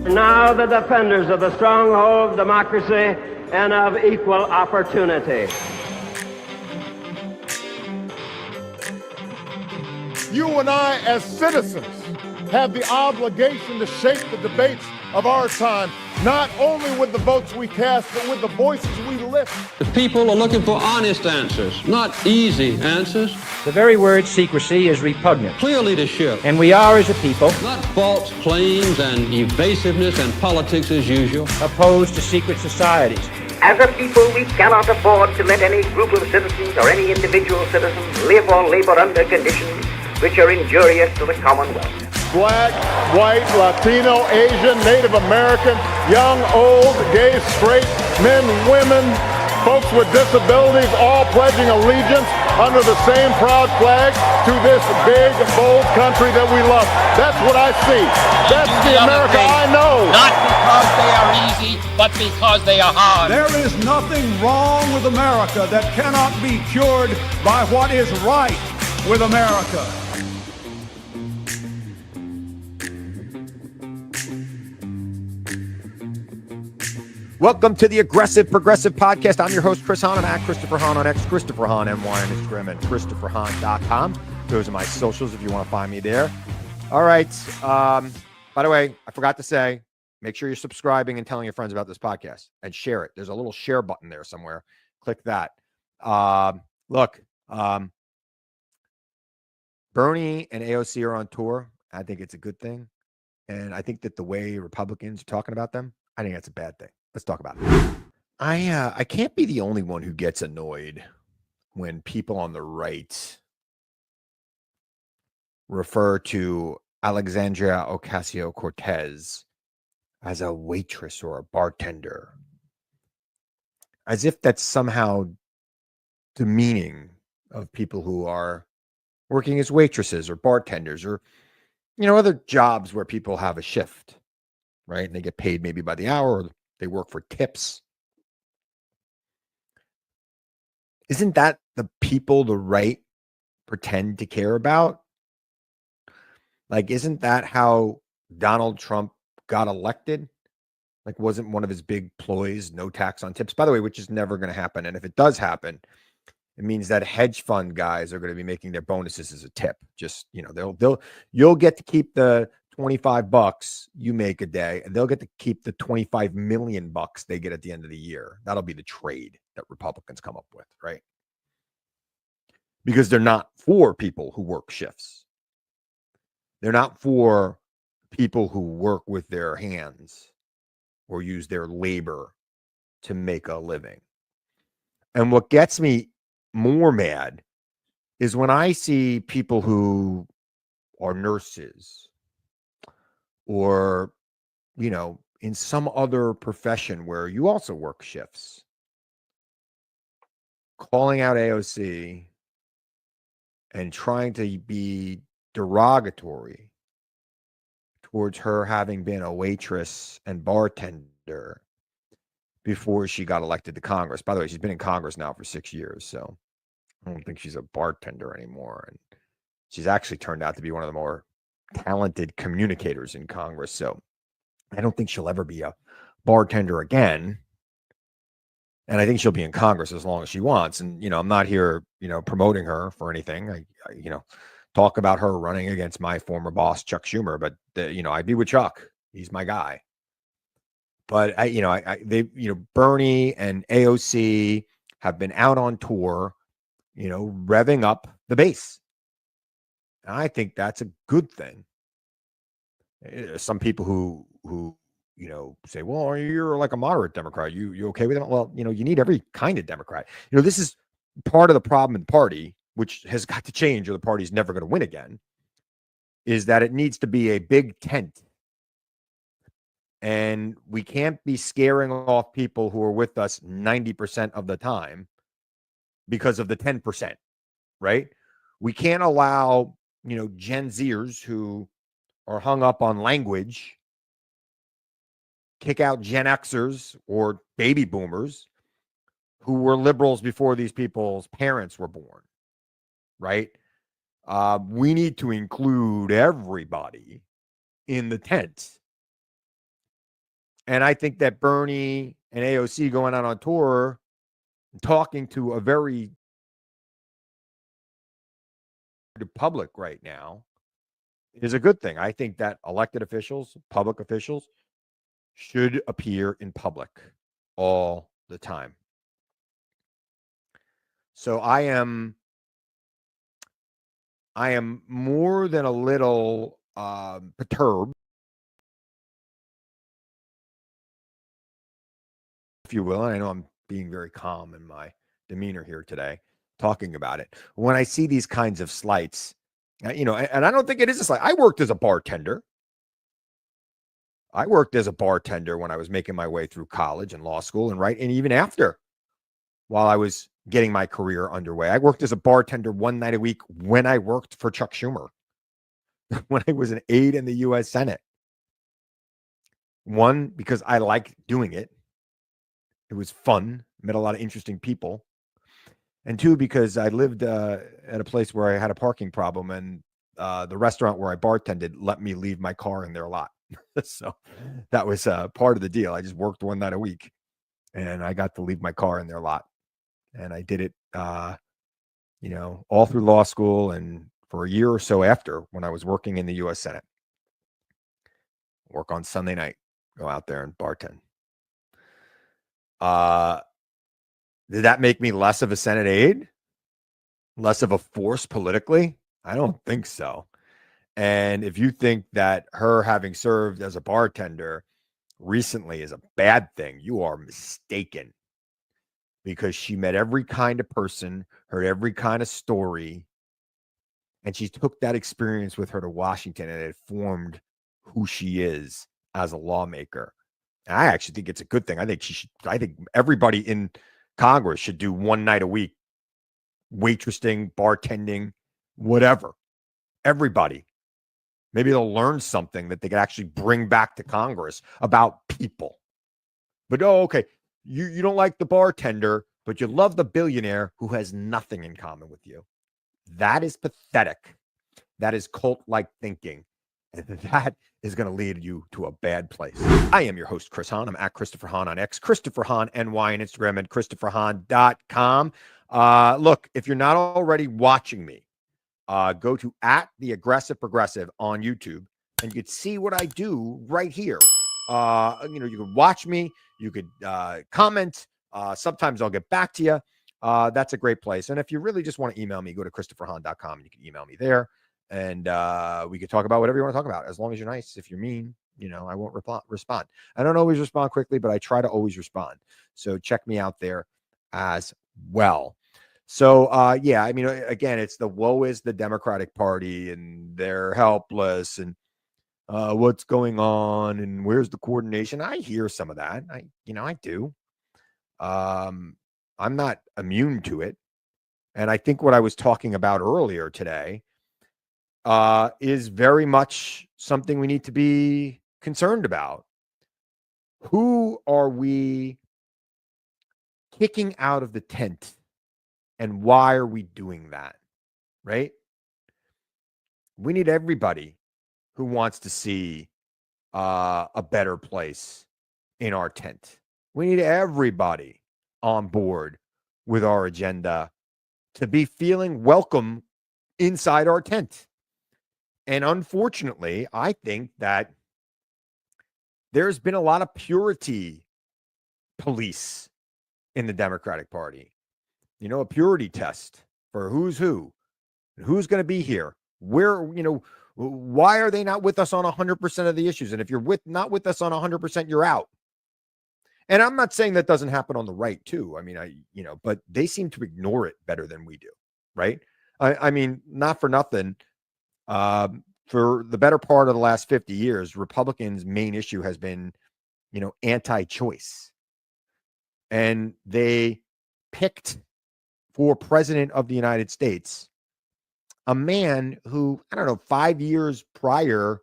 Now the defenders of the stronghold of democracy and of equal opportunity. You and I, as citizens, have the obligation to shape the debates of our time, not only with the votes we cast, but with the voices we lift. The people are looking for honest answers, not easy answers. The very word secrecy is repugnant. Clear leadership. And we are, as a people, Not false claims and evasiveness and politics as usual. opposed to secret societies. As a people, we cannot afford to let any group of citizens or any individual citizen live or labor under conditions which are injurious to the Commonwealth. Black, white, Latino, Asian, Native American, young, old, gay, straight, men, women, folks with disabilities, all pledging allegiance under the same proud flag to this big, bold country that we love. That's what I see. That's the America I know. Not because they are easy, but because they are hard. There is nothing wrong with America that cannot be cured by what is right with America. Welcome to the Aggressive Progressive Podcast. I'm your host, Chris Hahn. I'm at Christopher Hahn on X, Christopher Hahn, NY on Instagram, and ChristopherHahn.com. Those are my socials if you want to find me there. All right. By the way, I forgot to say, make sure you're subscribing and telling your friends about this podcast and share it. There's a little share button there somewhere. Click that. Look, Bernie and AOC are on tour. I think it's a good thing. And I think that the way Republicans are talking about them, I think that's a bad thing. Let's talk about it. I can't be the only one who gets annoyed when people on the right refer to Alexandria Ocasio-Cortez as a waitress or a bartender, as if that's somehow demeaning of people who are working as waitresses or bartenders or, other jobs where people have a shift, right? And they get paid maybe by the hour or they work for tips. Isn't that the people the right pretend to care about? Like, isn't that how Donald Trump got elected? Like, wasn't one of his big ploys no tax on tips? By the way, which is never going to happen. And if it does happen, it means that hedge fund guys are going to be making their bonuses as a tip. Just, you'll get to keep the $25 you make a day, and they'll get to keep the 25 million bucks they get at the end of the year. That'll be the trade that Republicans come up with, right? Because they're not for people who work shifts. They're not for people who work with their hands or use their labor to make a living. And what gets me more mad is when I see people who are nurses or, in some other profession where you also work shifts, calling out AOC and trying to be derogatory towards her having been a waitress and bartender before she got elected to Congress. By the way, she's been in Congress now for 6 years, so I don't think she's a bartender anymore. And she's actually turned out to be one of the more talented communicators in Congress. So I don't think she'll ever be a bartender again. And I think she'll be in Congress as long as she wants. And, I'm not here, promoting her for anything. I talk about her running against my former boss, Chuck Schumer, but I'd be with Chuck. He's my guy. But Bernie and AOC have been out on tour, revving up the base. And I think that's a good thing. Some people who say, well, you're like a moderate Democrat. You okay with it? Well, you need every kind of Democrat. This is part of the problem in the party, which has got to change or the party's never going to win again, is that it needs to be a big tent. And we can't be scaring off people who are with us 90% of the time because of the 10%, right? We can't allow, Gen Zers who are hung up on language kick out Gen Xers or baby boomers who were liberals before these people's parents were born, right? We need to include everybody in the tent. And I think that Bernie and AOC going out on tour, talking to a very public right now is a good thing. I think that elected officials, public officials, should appear in public all the time. So I am more than a little perturbed, if you will. And I know I'm being very calm in my demeanor here today, talking about it. When I see these kinds of slights, and I don't think it is a slight. I worked as a bartender. When I was making my way through college and law school, and even after, while I was getting my career underway. I worked as a bartender one night a week when I worked for Chuck Schumer, when I was an aide in the U.S. Senate. One, because I liked doing it. It was fun, met a lot of interesting people. And two, because I lived at a place where I had a parking problem, and the restaurant where I bartended let me leave my car in their lot. So that was part of the deal. I just worked one night a week, and I got to leave my car in their lot. And I did it, all through law school and for a year or so after, when I was working in the U.S. Senate. Work on Sunday night, go out there and bartend. Did that make me less of a Senate aide? Less of a force politically? I don't think so. And if you think that her having served as a bartender recently is a bad thing, you are mistaken. Because she met every kind of person, heard every kind of story, and she took that experience with her to Washington, and it formed who she is as a lawmaker. And I actually think it's a good thing. I think everybody in Congress should do one night a week, waitressing, bartending, whatever. Everybody. Maybe they'll learn something that they can actually bring back to Congress about people. But, okay. You don't like the bartender, but you love the billionaire who has nothing in common with you. That is pathetic. That is cult-like thinking. And that is going to lead you to a bad place. I am your host, Chris Hahn. I'm at Christopher Hahn on X, Christopher Hahn NY on Instagram, and ChristopherHahn.com. Look, if you're not already watching me, go to @TheAggressiveProgressive on YouTube, and you can see what I do right here. You can watch me. You could comment. Sometimes I'll get back to you. That's a great place. And if you really just want to email me, go to ChristopherHahn.com. You can email me there. And we could talk about whatever you want to talk about. As long as you're nice. If you're mean, I won't respond. I don't always respond quickly, but I try to always respond. So check me out there as well. So, again, it's the woe is the Democratic Party, and they're helpless, and what's going on, and where's the coordination? I hear some of that. I do. I'm not immune to it. And I think what I was talking about earlier today is very much something we need to be concerned about. Who are we kicking out of the tent, and why are we doing that? Right? We need everybody who wants to see a better place in our tent. We need everybody on board with our agenda to be feeling welcome inside our tent. And unfortunately, I think that there's been a lot of purity police in the Democratic Party. A purity test for who's who, who's going to be here, where, why are they not with us on 100% of the issues? And if you're not with us on 100%, you're out. And I'm not saying that doesn't happen on the right too. But they seem to ignore it better than we do. Right. I mean, not for nothing. For the better part of the last 50 years, Republicans' main issue has been anti-choice. And they picked for president of the United States a man who, 5 years prior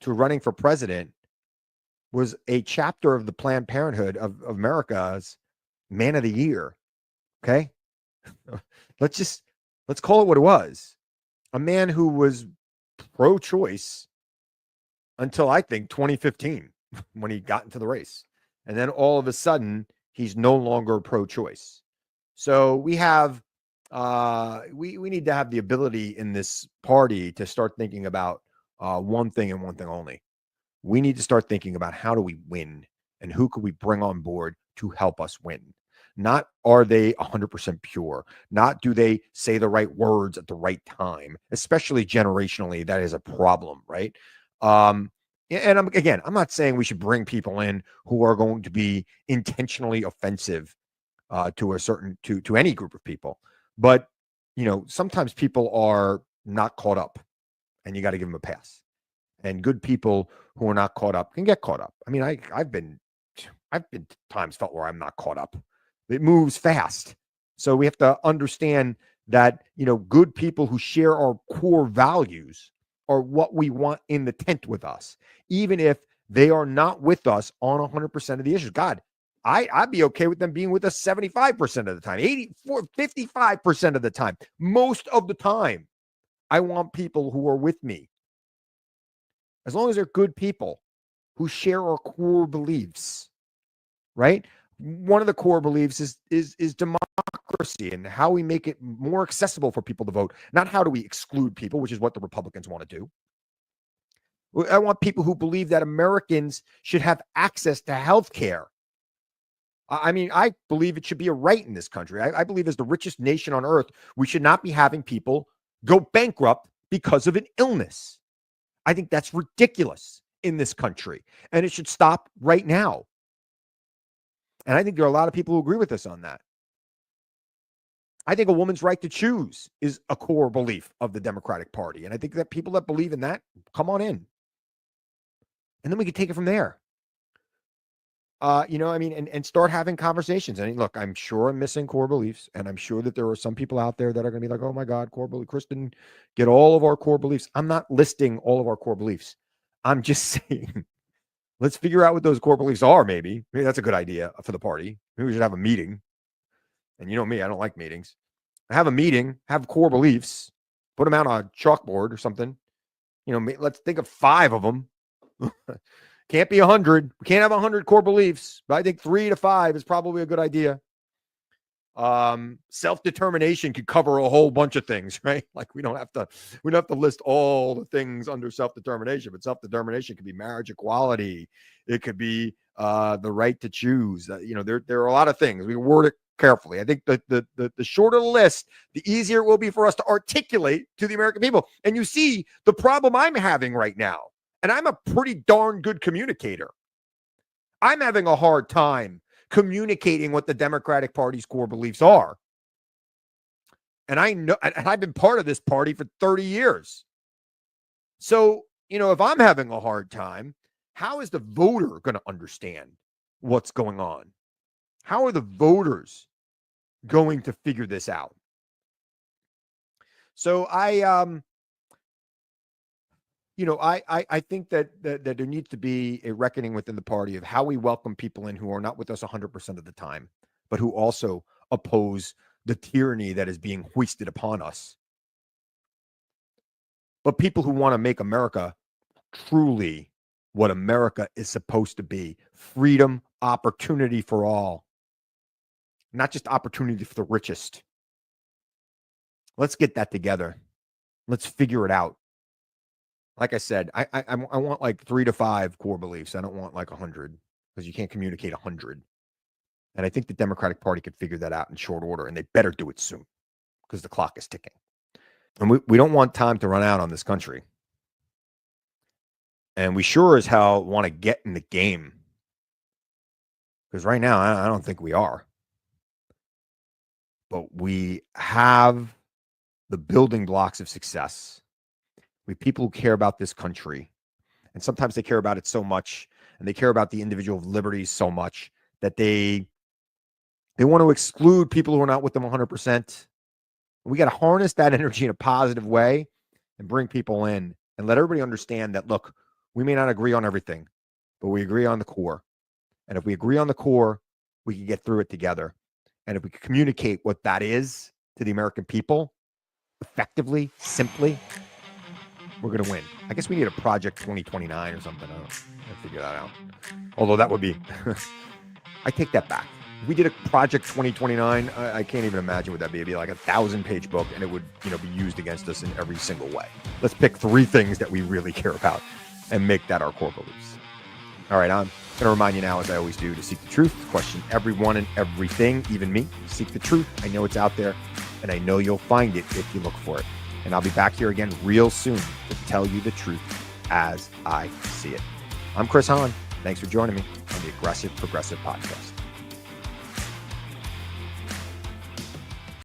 to running for president was a chapter of the Planned Parenthood of America's Man of the Year. Okay. Let's call it what it was. A man who was pro-choice until I think 2015 when he got into the race. And then all of a sudden he's no longer pro-choice. So we have we need to have the ability in this party to start thinking about one thing and one thing only. We need to start thinking about how do we win and who could we bring on board to help us win. Not are they 100% pure, not do they say the right words at the right time, especially generationally. That is a problem, right? And I'm not saying we should bring people in who are going to be intentionally offensive to any group of people. But, sometimes people are not caught up and you got to give them a pass. And good people who are not caught up can get caught up. I mean, I've been times felt where I'm not caught up. It moves fast. So we have to understand that, good people who share our core values are what we want in the tent with us, even if they are not with us on 100% of the issues. God, I'd be okay with them being with us 75% of the time, 55% of the time. Most of the time, I want people who are with me. As long as they're good people who share our core beliefs, right? One of the core beliefs is democracy and how we make it more accessible for people to vote, not how do we exclude people, which is what the Republicans want to do. I want people who believe that Americans should have access to health care. I mean, I believe it should be a right in this country. I believe as the richest nation on earth, we should not be having people go bankrupt because of an illness. I think that's ridiculous in this country, and it should stop right now. And I think there are a lot of people who agree with us on that. I think a woman's right to choose is a core belief of the Democratic Party. And I think that people that believe in that, come on in. And then we can take it from there. And start having conversations. And look, I'm sure I'm missing core beliefs. And I'm sure that there are some people out there that are going to be like, oh my God, core belief, Kristen, get all of our core beliefs. I'm not listing all of our core beliefs. I'm just saying, let's figure out what those core beliefs are. Maybe that's a good idea for the party. Maybe we should have a meeting. And you know me, I don't like meetings. Have a meeting, have core beliefs, put them out on a chalkboard or something. Let's think of 5 of them. Can't be 100. We can't have 100 core beliefs, but I think 3 to 5 is probably a good idea. Self-determination could cover a whole bunch of things, right? Like we don't have to list all the things under self-determination, but self-determination could be marriage equality. It could be the right to choose. There are a lot of things. We word it carefully. I think the shorter the list, the easier it will be for us to articulate to the American people. And you see the problem I'm having right now. And I'm a pretty darn good communicator. I'm having a hard time communicating what the Democratic Party's core beliefs are. And I know, and I've been part of this party for 30 years. So, if I'm having a hard time, how is the voter going to understand what's going on? How are the voters going to figure this out? So I think that there needs to be a reckoning within the party of how we welcome people in who are not with us 100% of the time, but who also oppose the tyranny that is being hoisted upon us. But people who want to make America truly what America is supposed to be: freedom, opportunity for all, not just opportunity for the richest. Let's get that together. Let's figure it out. Like I said, I want like 3 to 5 core beliefs. I don't want like 100, because you can't communicate 100. And I think the Democratic Party could figure that out in short order, and they better do it soon, because the clock is ticking. And we don't want time to run out on this country. And we sure as hell want to get in the game, because right now I don't think we are. But we have the building blocks of success. We people who care about this country, and sometimes they care about it so much, and they care about the individual liberties so much that they want to exclude people who are not with them 100%. We got to harness that energy in a positive way and bring people in and let everybody understand that, look, we may not agree on everything, but we agree on the core. And if we agree on the core, we can get through it together. And if we communicate what that is to the American people effectively, simply, we're going to win. I guess we need a Project 2029 or something. I don't know. I'll figure that out. Although that would be, I take that back. If we did a Project 2029, I can't even imagine what that'd be. It'd be like a 1,000-page book, and it would, be used against us in every single way. Let's pick 3 things that we really care about and make that our core beliefs. All right, I'm going to remind you now, as I always do, to seek the truth, question everyone and everything, even me. Seek the truth. I know it's out there, and I know you'll find it if you look for it. And I'll be back here again real soon to tell you the truth as I see it. I'm Chris Hahn. Thanks for joining me on the Aggressive Progressive Podcast.